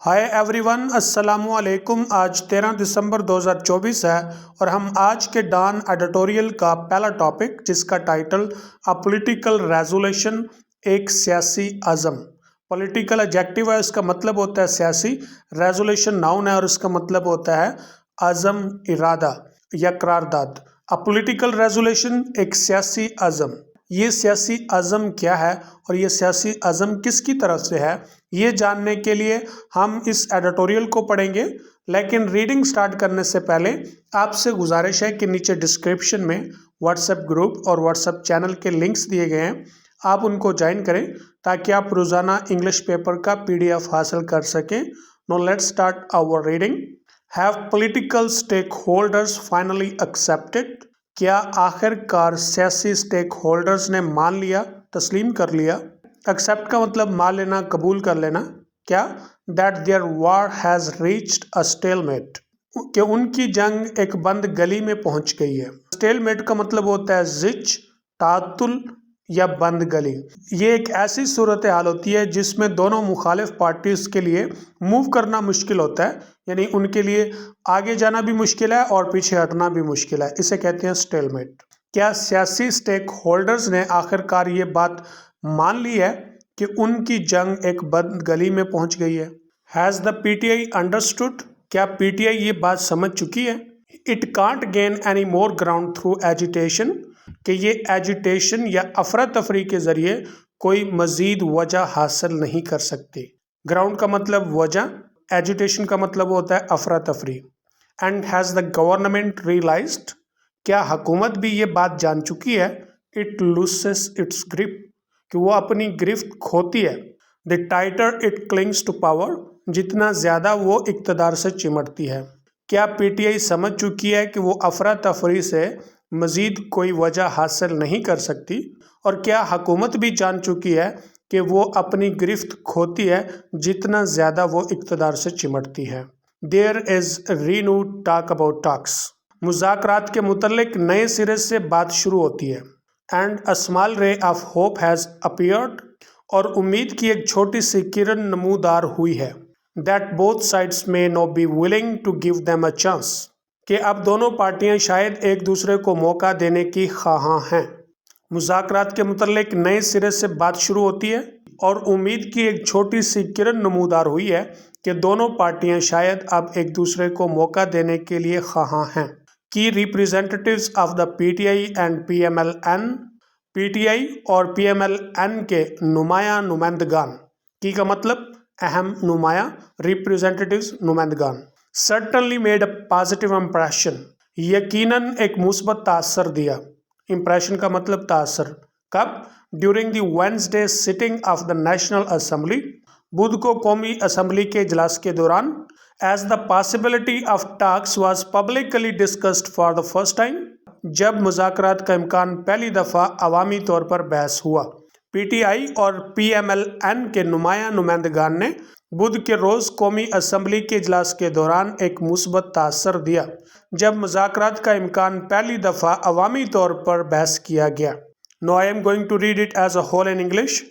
Hi everyone, अस्सलाम वालेकुम। आज 13 दिसंबर 2024 है और हम आज के डॉन एडिटोरियल का पहला टॉपिक, जिसका टाइटल अ पॉलिटिकल रेजोल्यूशन, एक सियासी अज़म। पॉलिटिकल एडजेक्टिव है, इसका मतलब होता है सियासी। रेजोल्यूशन नाउन है और इसका मतलब होता है अज़म, इरादा या करारदाद। अ पॉलिटिकल रेजोल्यूशन, एक सियासी अज़म। ये सियासी अज़म क्या है और ये सियासी अज़म किसकी तरफ से है, ये जानने के लिए हम इस एडिटोरियल को पढ़ेंगे। लेकिन रीडिंग स्टार्ट करने से पहले आपसे गुजारिश है कि नीचे डिस्क्रिप्शन में व्हाट्सएप ग्रुप और व्हाट्सएप चैनल के लिंक्स दिए गए हैं, आप उनको ज्वाइन करें ताकि आप रोज़ाना इंग्लिश पेपर का PDF हासिल कर सकें। Now let's start our reading. Have political stakeholders finally accepted? क्या आखिरकार सियासी स्टेक होल्डर्स ने मान लिया, तस्लीम कर लिया। एक्सेप्ट का मतलब मान लेना, कबूल कर लेना। क्या? That their war has reached a stalemate, कि उनकी जंग एक बंद गली में पहुंच गई है। स्टेलमेट का मतलब होता है जिच, तातुल या बंद गली। ये एक ऐसी सूरत हाल होती है जिसमें दोनों मुखालिफ पार्टीज के लिए मूव करना मुश्किल होता है, यानी उनके लिए आगे जाना भी मुश्किल है और पीछे हटना भी मुश्किल है। इसे कहते हैं स्टेलमेट। क्या सियासी स्टेक होल्डर्स ने आखिरकार ये बात मान ली है कि उनकी जंग एक बंद गली में पहुंच गई है? Has the PTI understood? क्या PTI ये बात समझ चुकी है? It can't gain any more ground through agitation, कि ये एजिटेशन या अफरा तफरी के जरिए कोई मजीद वजह हासिल नहीं कर सकती। ग्राउंड का मतलब वजह, एजिटेशन का मतलब होता है अफरा तफरी। And has the government realised? क्या हुकूमत भी ये बात जान चुकी है? इट लूसेस इट्स ग्रिप, कि वो अपनी गिरफ्त खोती है। The tighter it clings to power, जितना ज़्यादा वो इक़्तिदार से चिमटती है। क्या PTI समझ चुकी है कि वो अफरा तफरी से मज़ीद कोई वजह हासिल नहीं कर सकती? और क्या हुकूमत भी जान चुकी है कि वो अपनी गिरफ्त खोती है जितना ज़्यादा वो इक़्तिदार से चिमटती है? There is renewed talk about talks, मुज़ाकरात के मुतल्लिक नए सिरे से बात शुरू होती है। And a small ray of hope has appeared, और उम्मीद की एक छोटी सी किरण नमूदार हुई है। That both sides may now be willing to give them a chance, कि अब दोनों पार्टियां शायद एक दूसरे को मौका देने की ख्वाहां हैं। मुज़ाकरात के मुतल्लिक नए सिरे से बात शुरू होती है और उम्मीद की एक छोटी सी किरण नमूदार हुई है कि दोनों पार्टियां शायद अब एक दूसरे को मौका देने के लिए ख्वाहां हैं। की representatives of the PTI and PMLN, PTI और PMLN के नुमाइंदगान, की का मतलब अहम नुमाया, रिप्रेजेंटेटिव्स नुमाइंदगान, certainly made a positive impression, यकीनन एक मुस्बत तासर दिया। इम्प्रेशन का मतलब तासर। कब? During the Wednesday sitting of the National Assembly, बुध को कौमी असम्बली के इजलास के दौरान। As the possibility of talks was publicly discussed for the first time, जब मुज़ाकरात का इम्कान पहली दफ़ा अवामी तौर पर बहस हुआ। PTI और PMLN के नुमाइंदगान ने बुध के रोज़ कौमी असम्बली के इजलास के दौरान एक मुस्बत तासर दिया, जब मुज़ाकरात का इम्कान पहली दफ़ा अवामी तौर पर बहस किया गया। Now I am going to read it as a whole in English.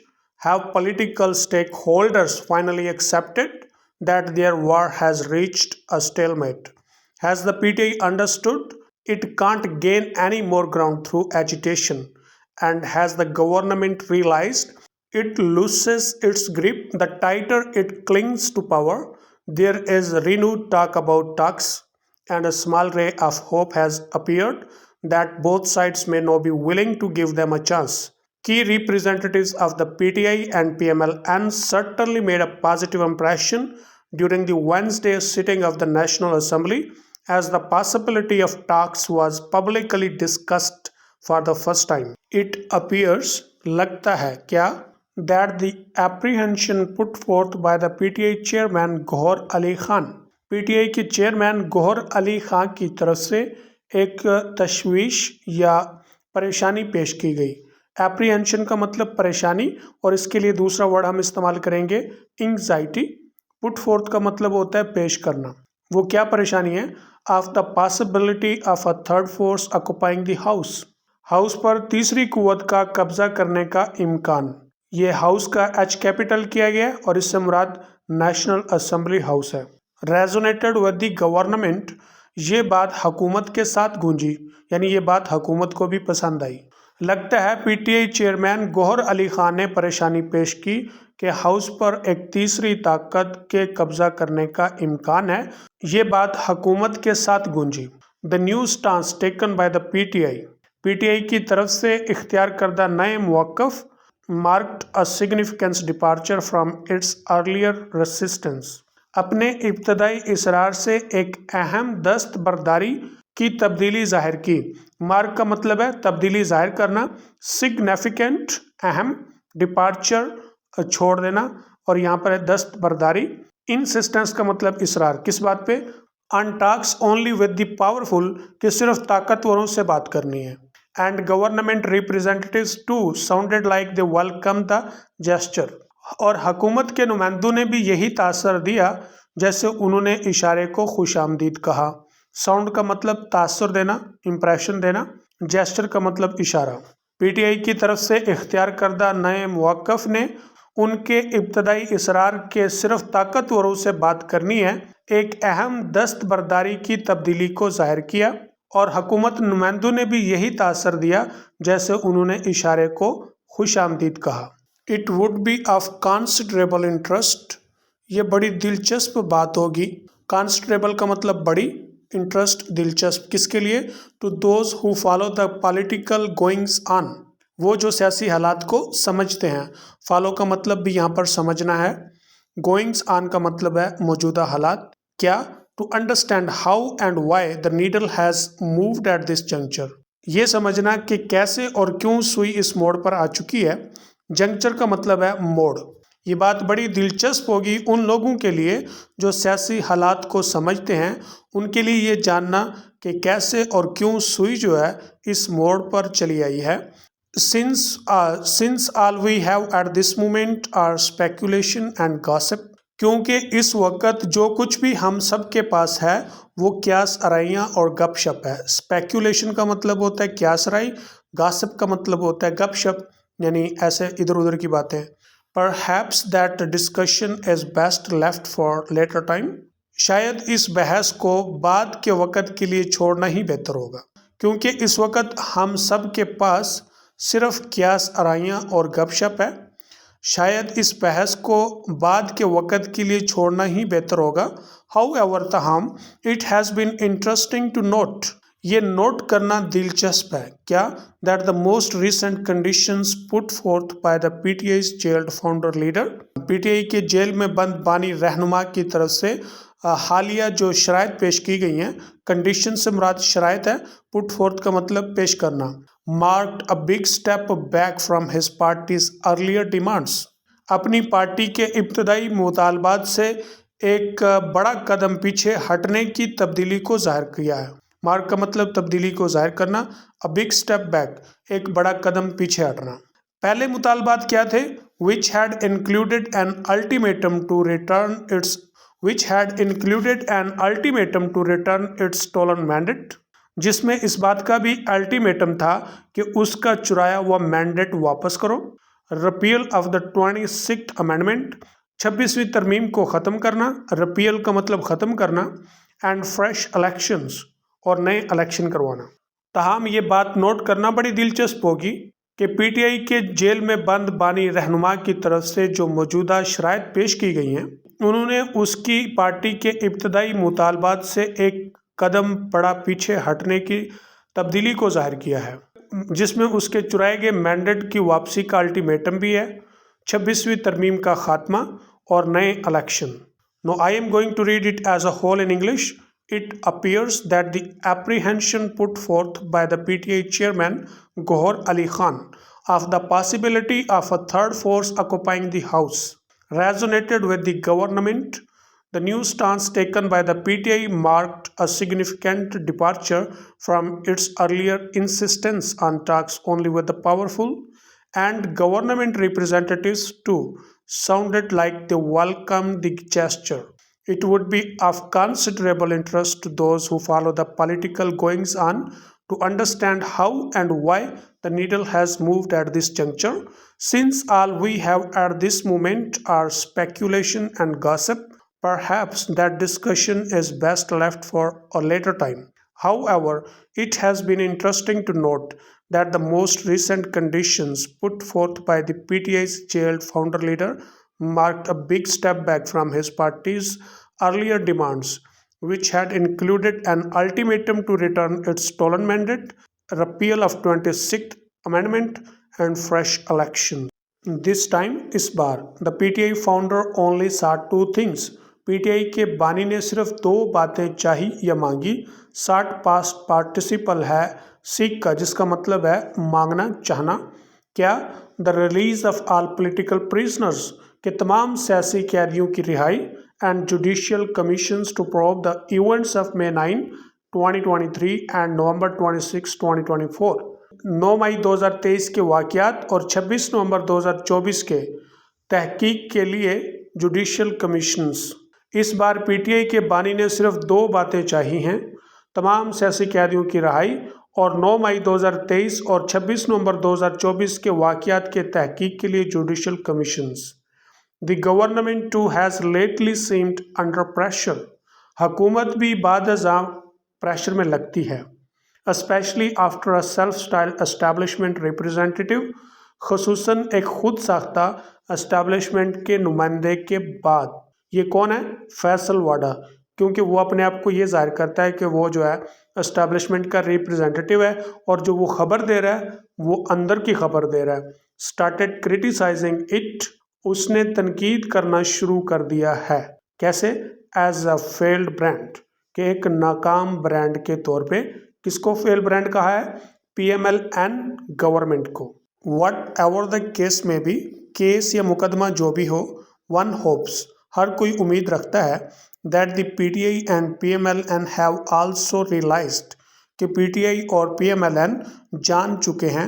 Have political stakeholders finally accepted that their war has reached a stalemate? Has the PTI understood it can't gain any more ground through agitation? And has the government realized it loses its grip the tighter it clings to power? There is renewed talk about talks, and a small ray of hope has appeared that both sides may now be willing to give them a chance. Key representatives of the PTI and PMLN certainly made a positive impression during the Wednesday sitting of the National Assembly, as the possibility of talks was publicly discussed for the first time. It appears, लगता है क्या, that the apprehension put forth by the PTI chairman Gohar Ali Khan, PTI के chairman Gauhar Ali खां की तरफ से एक तशवीश या परेशानी पेश की गई। एप्रीहेंशन का मतलब परेशानी, और इसके लिए दूसरा वर्ड हम इस्तेमाल करेंगे एंग्जाइटी। पुट फोर्थ का मतलब होता है पेश करना। वो क्या परेशानी है? Of the possibility of a third force occupying the house, house पर तीसरी कुव्वत का कब्जा करने का इम्कान। ये हाउस का H कैपिटल किया गया और इससे मुराद नेशनल असेंबली हाउस है। रेजोनेटेड विद द गवर्नमेंट, ये बात हुकूमत के साथ गूंजी, यानी ये बात हुकूमत को भी पसंद आई। लगता है पीटीआई चेयरमैन गौहर अली खान ने परेशानी पेश की कि हाउस पर एक तीसरी ताकत के कब्जा करने का इम्कान है। ये बात हुकूमत के साथ गूंजी। The new stance taken by the PTI की तरफ से इख्तियार करदा नए मौक़िफ़ marked a significance departure from its earlier resistance, अपने इब्तदाई इसरार से एक अहम दस्तबरदारी की तब्दीली जाहिर की। मार्क का मतलब है तब्दीली जाहिर करना, सिग्निफिकेंट अहम, डिपार्चर छोड़ देना, और यहाँ पर है दस्तबरदारी। इंसिस्टेंस का मतलब इसरार, किस बात पे? On talks only with the powerful, कि सिर्फ ताकतवरों से बात करनी है। And government representatives too sounded like they welcome the gesture, और हुकूमत के नुमाइंदों ने भी यही तासर दिया जैसे उन्होंने इशारे को खुशामदीद कहा। साउंड का मतलब तासर देना, इम्प्रेशन देना, जेस्चर का मतलब इशारा। पीटीआई की तरफ से इख्तियार करदा नए मौक़िफ़ ने उनके इब्तदाई इसरार के सिर्फ ताकतवरों से बात करनी है एक अहम दस्तबरदारी की तब्दीली को जाहिर किया, और हुकूमत नुमाइंदों ने भी यही तासर दिया जैसे उन्होंने इशारे को खुशामदीद कहा। It would be of considerable interest, ये बड़ी दिलचस्प बात होगी। कंसिडरेबल का मतलब बड़ी, इंटरेस्ट दिलचस्प, किसके लिए? To those who follow the political goings on, वो जो सियासी हालात को समझते हैं। फॉलो का मतलब भी यहाँ पर समझना है। गोइंग्स ऑन का मतलब है मौजूदा हालात। क्या? To understand how and why the needle has moved at this juncture, ये समझना कि कैसे और क्यों सुई इस मोड़ पर आ चुकी है। जंक्चर का मतलब है मोड़। ये बात बड़ी दिलचस्प होगी उन लोगों के लिए जो सियासी हालात को समझते हैं, उनके लिए ये जानना कि कैसे और क्यों सुई जो है इस मोड़ पर चली आई है। Since all we have at this moment are speculation and gossip, क्योंकि इस वक्त जो कुछ भी हम सब के पास है वो क्यास आराइयाँ और गपशप है। स्पेकुलेशन का मतलब होता है क्यास आराई, गॉसिप का मतलब होता है गपशप, यानी ऐसे इधर उधर की बातें। Perhaps that discussion is best left for later time, शायद इस बहस को बाद के वक़्त के लिए छोड़ना ही बेहतर होगा, क्योंकि इस वक्त हम सब के पास सिर्फ क्यास आराइयाँ और गपशप है। शायद इस बहस को बाद के वक़्त के लिए छोड़ना ही बेहतर होगा। However, ताहम it has been interesting to note, ये नोट करना दिलचस्प है। क्या? That the most recent conditions put forth by the PTI's jailed founder leader, PTI के जेल में बंद बानी रहनुमा की तरफ से हालिया जो शराइत पेश की गई हैं, कंडीशन से मुराद शराइत है, पुट फोर्थ का मतलब पेश करना। Marked a big step back from his parties earlier demands, अपनी पार्टी के इब्तदाई मुतालबात से एक बड़ा कदम पीछे हटने की तब्दीली को जाहिर किया है। मार्क का मतलब तब्दीली को जाहिर करना, अ बिग स्टेप बैक एक बड़ा कदम पीछे हटना। पहले मुतालबात क्या थे? which had included an ultimatum to return its stolen mandate, जिसमें इस बात का भी अल्टीमेटम था कि उसका चुराया हुआ मैंडेट वापस करो। Repeal of the 26th amendment, 26वीं तरमीम को ख़त्म करना, रिपील का मतलब ख़त्म करना, एंड फ्रेश इलेक्शंस, और नए इलेक्शन करवाना। ताहम ये बात नोट करना बड़ी दिलचस्प होगी कि पीटीआई के जेल में बंद बानी रहनुमा की तरफ से जो मौजूदा शराइत पेश की गई हैं, उन्होंने उसकी पार्टी के इब्तदाई मुतालबात से एक कदम बड़ा पीछे हटने की तब्दीली को जाहिर किया है, जिसमें उसके चुराए गए मैंडेट की वापसी का अल्टीमेटम भी है, 26वीं तरमीम का खात्मा और नए इलेक्शन। Now I am going to read it as a whole in English. It appears that the apprehension put forth by the PTI chairman Gauhar Ali Khan of the possibility of a third force occupying the house resonated with the government. The new stance taken by the PTI marked a significant departure from its earlier insistence on talks only with the powerful, and government representatives too sounded like they welcomed the gesture. It would be of considerable interest to those who follow the political goings-on to understand how and why the needle has moved at this juncture. Since all we have at this moment are speculation and gossip, perhaps that discussion is best left for a later time. However, it has been interesting to note that the most recent conditions put forth by the PTI's jailed founder leader marked a big step back from his party's earlier demands, which had included an ultimatum to return its stolen mandate, repeal of 26th Amendment, and fresh elections. This time इस बार the PTI founder only sought two things. PTI के बानी ने सिर्फ दो बातें चाही या मांगी. साठ पास्ट पार्टिसिपल है सीख का, जिसका मतलब है मांगना चाहना. क्या? The release of all political prisoners, के तमाम सियासी कैदियों की रिहाई. And judicial commissions to probe the events of May 9 2023 and November 26 2024. 9 मई 2023 के वाक़यात और 26 नवंबर 2024 के तहकीक के लिए जुडिशियल कमीशंस. इस बार पीटीआई के बानी ने सिर्फ दो बातें चाही हैं: तमाम सियासी कैदियों की रिहाई और 9 मई 2023 और 26 नवंबर 2024 के वाक़यात के तहकीक के लिए judicial commissions. The government too has lately seemed under pressure. हुकूमत भी बाद-ए-ज़ां प्रेशर में लगती है, especially after a self-styled establishment representative, खसूसन एक खुद साख्ता एस्टैब्लिशमेंट के नुमाइंदे के बाद. ये कौन है? फैसल वाडा, क्योंकि वो अपने आप को ये जाहिर करता है कि वो जो है एस्टैब्लिशमेंट का रिप्रेजेंटेटिव है और जो वो खबर दे रहा है वो अंदर की खबर दे रहा है. स्टार्टेड क्रिटिसाइजिंग इट, उसने तनकीद करना शुरू कर दिया है. कैसे? एज अ फेल्ड ब्रांड, के एक नाकाम ब्रांड के तौर पे. किसको फेल ब्रांड कहा है? PMLN गवर्नमेंट को. वट एवर द केस में भी, केस या मुकदमा जो भी हो, वन होप्स, हर कोई उम्मीद रखता है, that the PTI and PMLN have also realised, कि PTI और PMLN जान चुके हैं.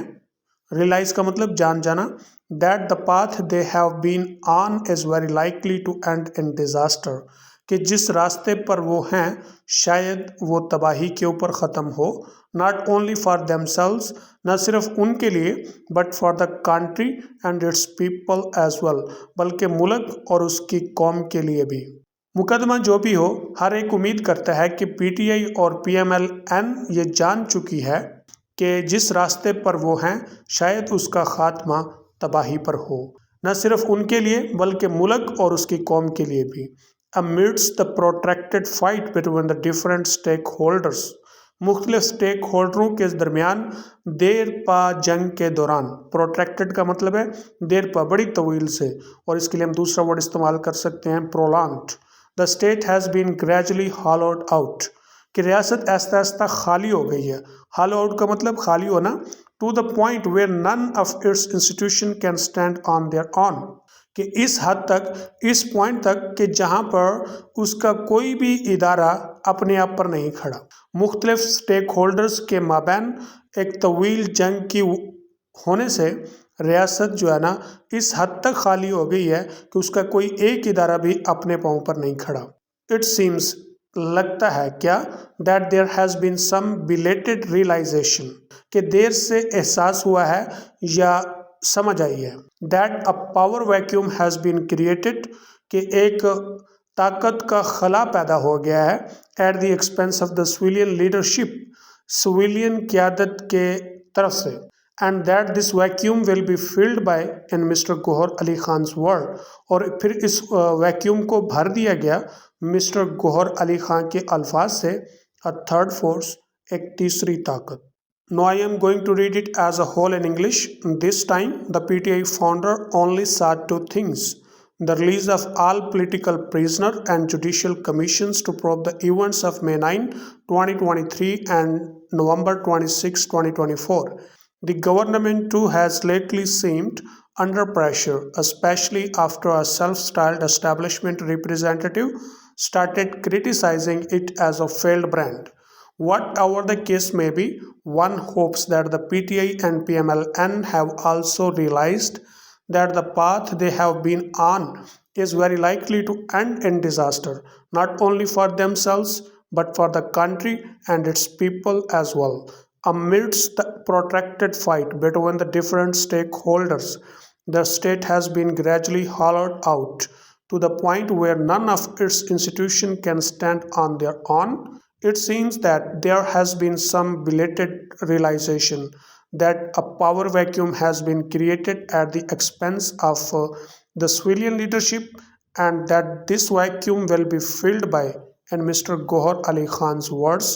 रियलाइज का मतलब जान जाना. That the path they have been on is very likely to end in disaster, कि जिस रास्ते पर वो हैं शायद वो तबाही के ऊपर ख़त्म हो. नॉट ओनली फॉर देमसेल्व्स, न सिर्फ उनके लिए, but for the country and its people as well, बल्कि मुल्क और उसकी कौम के लिए भी. मुकदमा जो भी हो, हर एक उम्मीद करता है कि PTI और PMLN ये जान चुकी है कि जिस रास्ते पर वो हैं शायद उसका ख़ात्मा तबाही पर हो. न सिर्फ उनके लिए बल्कि मुल्क और उसकी कौम के लिए भी. Amidst the protracted fight between the different stakeholders, मुख्तलिफ स्टेक होल्डरों के दरमियान देर पा जंग के दौरान. प्रोट्रैक्टेड का मतलब है देर पा, बड़ी तवील से, और इसके लिए हम दूसरा वर्ड इस्तेमाल कर सकते हैं prolonged. The state has been gradually hollowed out, कि रियासत आहिस्ता आहिस्ता खाली हो गई है. हॉलो आउट का मतलब खाली होना. To the point where none of its institution can stand on their own, कि इस हद तक, इस पॉइंट तक कि जहाँ पर उसका कोई भी इदारा अपने आप पर नहीं खड़ा. मुख्तलिफ स्टेक होल्डर्स के माबैन एक तवील जंग की होने से रियासत जो है ना इस हद तक खाली हो गई है कि उसका कोई एक इदारा भी अपने पाँव पर नहीं खड़ा. इट सीम्स, लगता है क्या, that there has been some belated realisation, कि देर से एहसास हुआ है या समझ आई है. That a power vacuum has been created, कि एक ताकत का खला पैदा हो गया है. At the expense of the civilian leadership, civilian क़यादत के तरफ से. And that this vacuum will be filled by in mister Gauhar Ali Khan's word, और फिर इस वैक्यूम को भर दिया गया मिस्टर गौहर अली खान के अल्फाज से. अ थर्ड फोर्स, एक तीसरी ताकत. Now I am going to read it as a whole in English. This time, the PTI founder only sought two things: the release of all political prisoners and judicial commissions to probe the events of May 9, 2023 and November 26, 2024. The government too has lately seemed under pressure, especially after a self-styled establishment representative started criticizing it as a failed brand. Whatever the case may be, one hopes that the PTI and PMLN have also realized that the path they have been on is very likely to end in disaster, not only for themselves but for the country and its people as well. amidst the protracted fight between the different stakeholders, the state has been gradually hollowed out to the point where none of its institutions can stand on their own. It seems that there has been some belated realization that a power vacuum has been created at the expense of the civilian leadership, and that this vacuum will be filled by, in Mr. Gohar Ali Khan's words,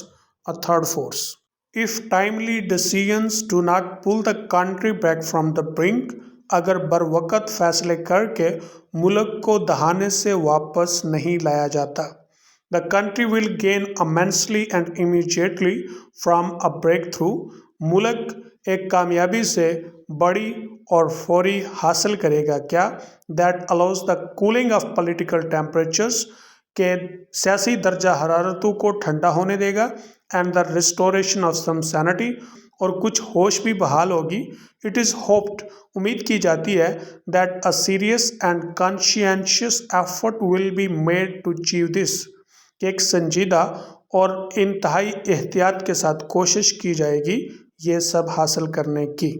a third force. If timely decisions do not pull the country back from the brink, अगर बरवकत फैसले करके मुल्क को दहाने से वापस नहीं लाया जाता, the country will gain immensely and immediately from a breakthrough. मुल्क एक कामयाबी से बड़ी और फौरी हासिल करेगा क्या? That allows the cooling of political temperatures, के सियासी दर्जा हरारतों को ठंडा होने देगा, and the restoration of some sanity, और कुछ होश भी बहाल होगी. इट इज़ होप्ड, उम्मीद की जाती है, that a serious and conscientious effort will be made to achieve this, कि एक संजीदा और इंतहाई एहतियात के साथ कोशिश की जाएगी ये सब हासिल करने की.